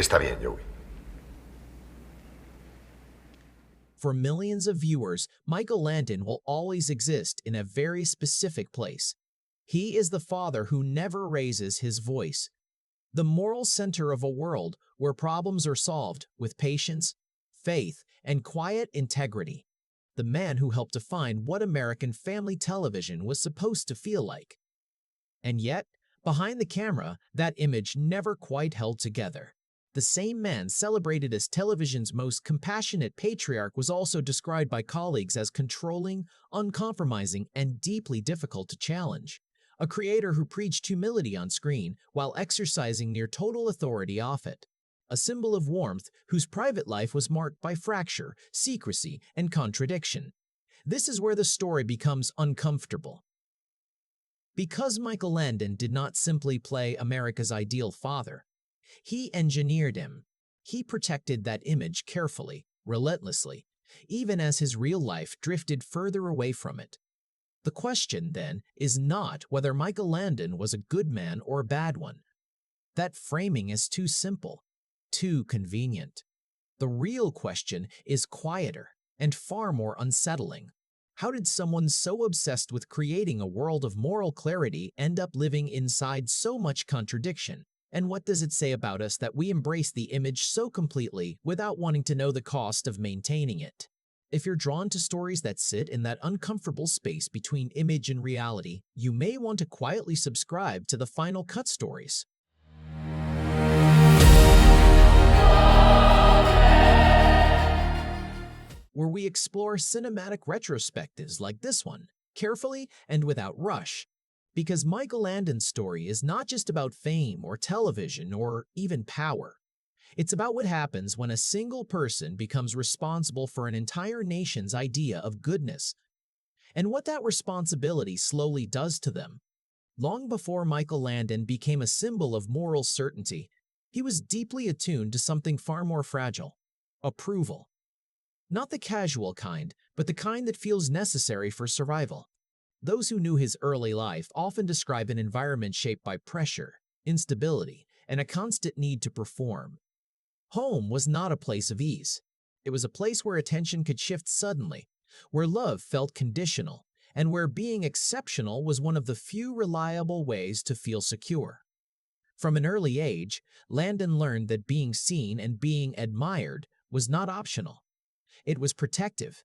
Está bien, Joey. For millions of viewers, Michael Landon will always exist in a very specific place. He is the father who never raises his voice, the moral center of a world where problems are solved with patience, faith, and quiet integrity. The man who helped define what American family television was supposed to feel like. And yet, behind the camera, that image never quite held together. The same man celebrated as television's most compassionate patriarch was also described by colleagues as controlling, uncompromising, and deeply difficult to challenge. A creator who preached humility on screen while exercising near total authority off it. A symbol of warmth whose private life was marked by fracture, secrecy, and contradiction. This is where the story becomes uncomfortable. Because Michael Landon did not simply play America's ideal father, he engineered him. He protected that image carefully, relentlessly, even as his real life drifted further away from it. The question, then, is not whether Michael Landon was a good man or a bad one. That framing is too simple, too convenient. The real question is quieter and far more unsettling. How did someone so obsessed with creating a world of moral clarity end up living inside so much contradiction? And what does it say about us that we embrace the image so completely without wanting to know the cost of maintaining it? If you're drawn to stories that sit in that uncomfortable space between image and reality, you may want to quietly subscribe to the Final Cut stories. Where we explore cinematic retrospectives like this one, carefully and without rush. Because Michael Landon's story is not just about fame or television or even power. It's about what happens when a single person becomes responsible for an entire nation's idea of goodness, and what that responsibility slowly does to them. Long before Michael Landon became a symbol of moral certainty, he was deeply attuned to something far more fragile: approval. Not the casual kind, but the kind that feels necessary for survival. Those who knew his early life often describe an environment shaped by pressure, instability, and a constant need to perform. Home was not a place of ease. It was a place where attention could shift suddenly, where love felt conditional, and where being exceptional was one of the few reliable ways to feel secure. From an early age, Landon learned that being seen and being admired was not optional. It was protective.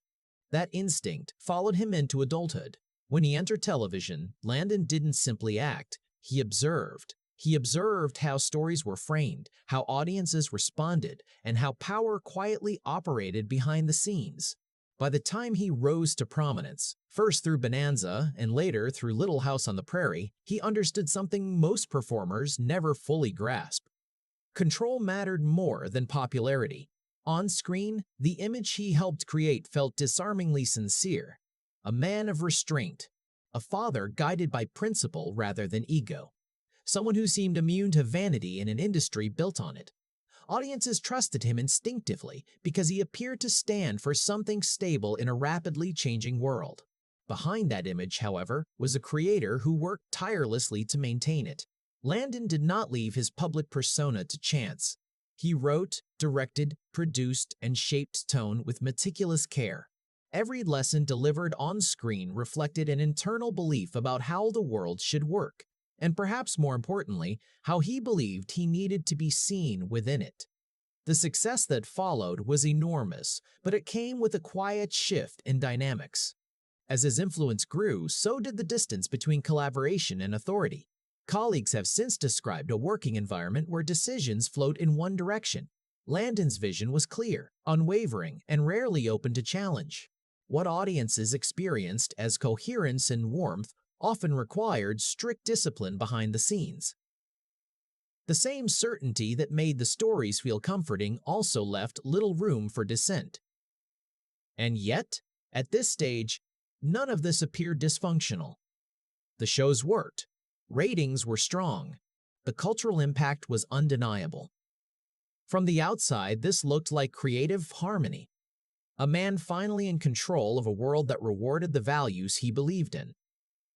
That instinct followed him into adulthood. When he entered television, Landon didn't simply act, he observed. He observed how stories were framed, how audiences responded, and how power quietly operated behind the scenes. By the time he rose to prominence, first through Bonanza and later through Little House on the Prairie, he understood something most performers never fully grasp. Control mattered more than popularity. On screen, the image he helped create felt disarmingly sincere. A man of restraint, a father guided by principle rather than ego, someone who seemed immune to vanity in an industry built on it. Audiences trusted him instinctively because he appeared to stand for something stable in a rapidly changing world. Behind that image, however, was a creator who worked tirelessly to maintain it. Landon did not leave his public persona to chance. He wrote, directed, produced, and shaped tone with meticulous care. Every lesson delivered on screen reflected an internal belief about how the world should work, and perhaps more importantly, how he believed he needed to be seen within it. The success that followed was enormous, but it came with a quiet shift in dynamics. As his influence grew, so did the distance between collaboration and authority. Colleagues have since described a working environment where decisions flowed in one direction. Landon's vision was clear, unwavering, and rarely open to challenge. What audiences experienced as coherence and warmth often required strict discipline behind the scenes. The same certainty that made the stories feel comforting also left little room for dissent. And yet, at this stage, none of this appeared dysfunctional. The shows worked. Ratings were strong. The cultural impact was undeniable. From the outside, this looked like creative harmony. A man finally in control of a world that rewarded the values he believed in.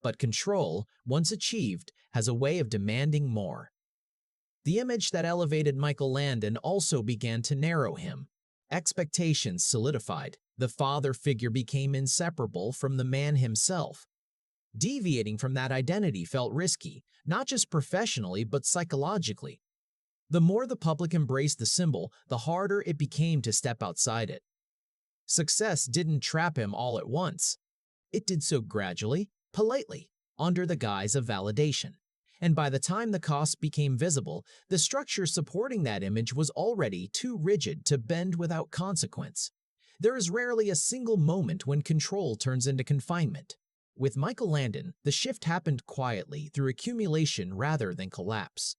But control, once achieved, has a way of demanding more. The image that elevated Michael Landon also began to narrow him. Expectations solidified. The father figure became inseparable from the man himself. Deviating from that identity felt risky, not just professionally but psychologically. The more the public embraced the symbol, the harder it became to step outside it. Success didn't trap him all at once. It did so gradually, politely, under the guise of validation. And by the time the cost became visible, the structure supporting that image was already too rigid to bend without consequence. There is rarely a single moment when control turns into confinement. With Michael Landon, the shift happened quietly through accumulation rather than collapse.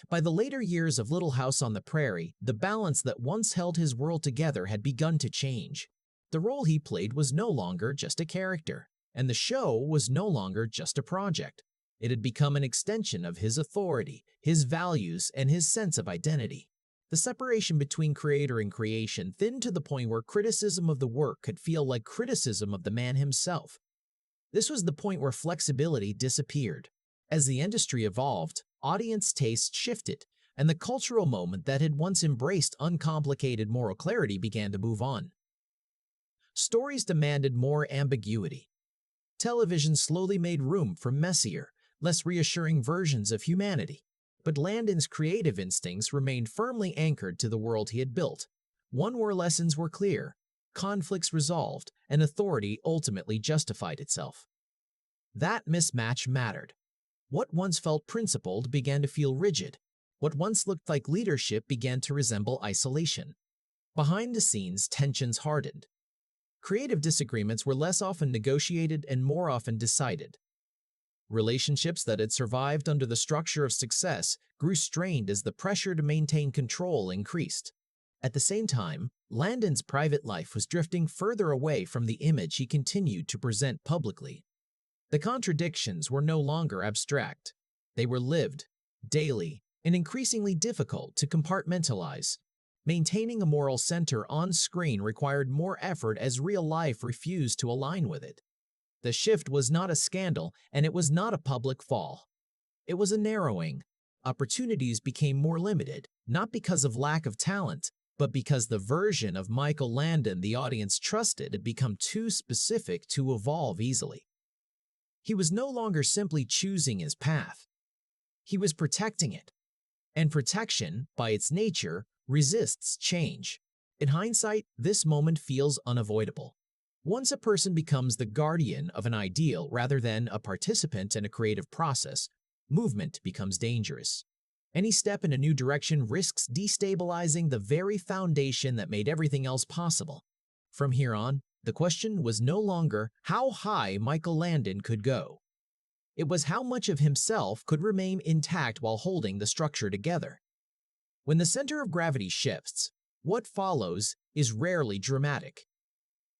By the later years of Little House on the Prairie, the balance that once held his world together had begun to change. The role he played was no longer just a character, and the show was no longer just a project. It had become an extension of his authority, his values, and his sense of identity. The separation between creator and creation thinned to the point where criticism of the work could feel like criticism of the man himself. This was the point where flexibility disappeared. As the industry evolved, audience tastes shifted, and the cultural moment that had once embraced uncomplicated moral clarity began to move on. Stories demanded more ambiguity. Television slowly made room for messier, less reassuring versions of humanity. But Landon's creative instincts remained firmly anchored to the world he had built. One where lessons were clear, conflicts resolved, and authority ultimately justified itself. That mismatch mattered. What once felt principled began to feel rigid. What once looked like leadership began to resemble isolation. Behind the scenes, tensions hardened. Creative disagreements were less often negotiated and more often decided. Relationships that had survived under the structure of success grew strained as the pressure to maintain control increased. At the same time, Landon's private life was drifting further away from the image he continued to present publicly. The contradictions were no longer abstract. They were lived, daily, and increasingly difficult to compartmentalize. Maintaining a moral center on screen required more effort as real life refused to align with it. The shift was not a scandal, and it was not a public fall. It was a narrowing. Opportunities became more limited, not because of lack of talent, but because the version of Michael Landon the audience trusted had become too specific to evolve easily. He was no longer simply choosing his path. He was protecting it. And protection, by its nature, resists change. In hindsight, this moment feels unavoidable. Once a person becomes the guardian of an ideal rather than a participant in a creative process, movement becomes dangerous. Any step in a new direction risks destabilizing the very foundation that made everything else possible. From here on, the question was no longer how high Michael Landon could go. It was how much of himself could remain intact while holding the structure together. When the center of gravity shifts, what follows is rarely dramatic.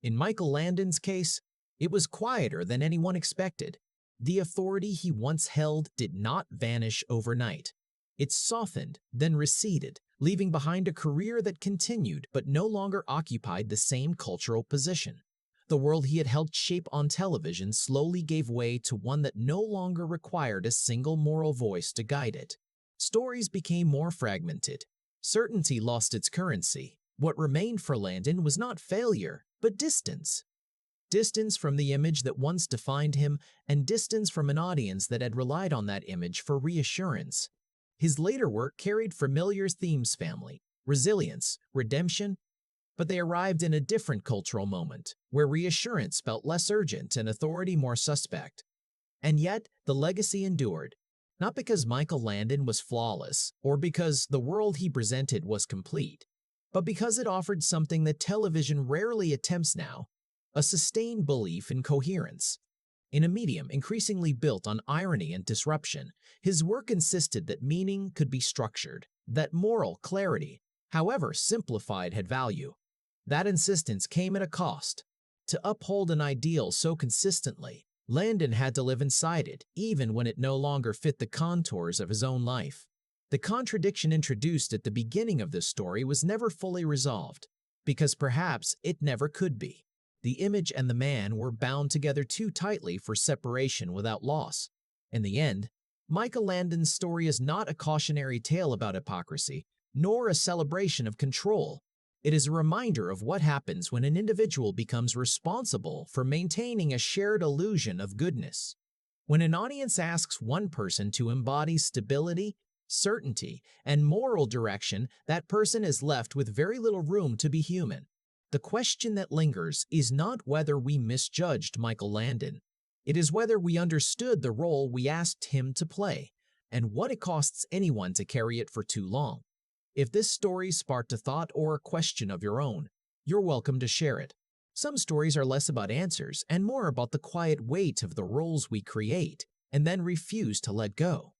In Michael Landon's case, it was quieter than anyone expected. The authority he once held did not vanish overnight. It softened, then receded, leaving behind a career that continued but no longer occupied the same cultural position. The world he had helped shape on television slowly gave way to one that no longer required a single moral voice to guide it. Stories became more fragmented. Certainty lost its currency. What remained for Landon was not failure, but distance. Distance from the image that once defined him, and distance from an audience that had relied on that image for reassurance. His later work carried familiar themes: family, resilience, redemption, but they arrived in a different cultural moment, where reassurance felt less urgent and authority more suspect. And yet, the legacy endured, not because Michael Landon was flawless, or because the world he presented was complete, but because it offered something that television rarely attempts now: a sustained belief in coherence. In a medium increasingly built on irony and disruption, his work insisted that meaning could be structured, that moral clarity, however simplified, had value. That insistence came at a cost. To uphold an ideal so consistently, Landon had to live inside it, even when it no longer fit the contours of his own life. The contradiction introduced at the beginning of this story was never fully resolved, because perhaps it never could be. The image and the man were bound together too tightly for separation without loss. In the end, Michael Landon's story is not a cautionary tale about hypocrisy, nor a celebration of control. It is a reminder of what happens when an individual becomes responsible for maintaining a shared illusion of goodness. When an audience asks one person to embody stability, certainty, and moral direction, that person is left with very little room to be human. The question that lingers is not whether we misjudged Michael Landon. It is whether we understood the role we asked him to play, and what it costs anyone to carry it for too long. If this story sparked a thought or a question of your own, you're welcome to share it. Some stories are less about answers and more about the quiet weight of the roles we create and then refuse to let go.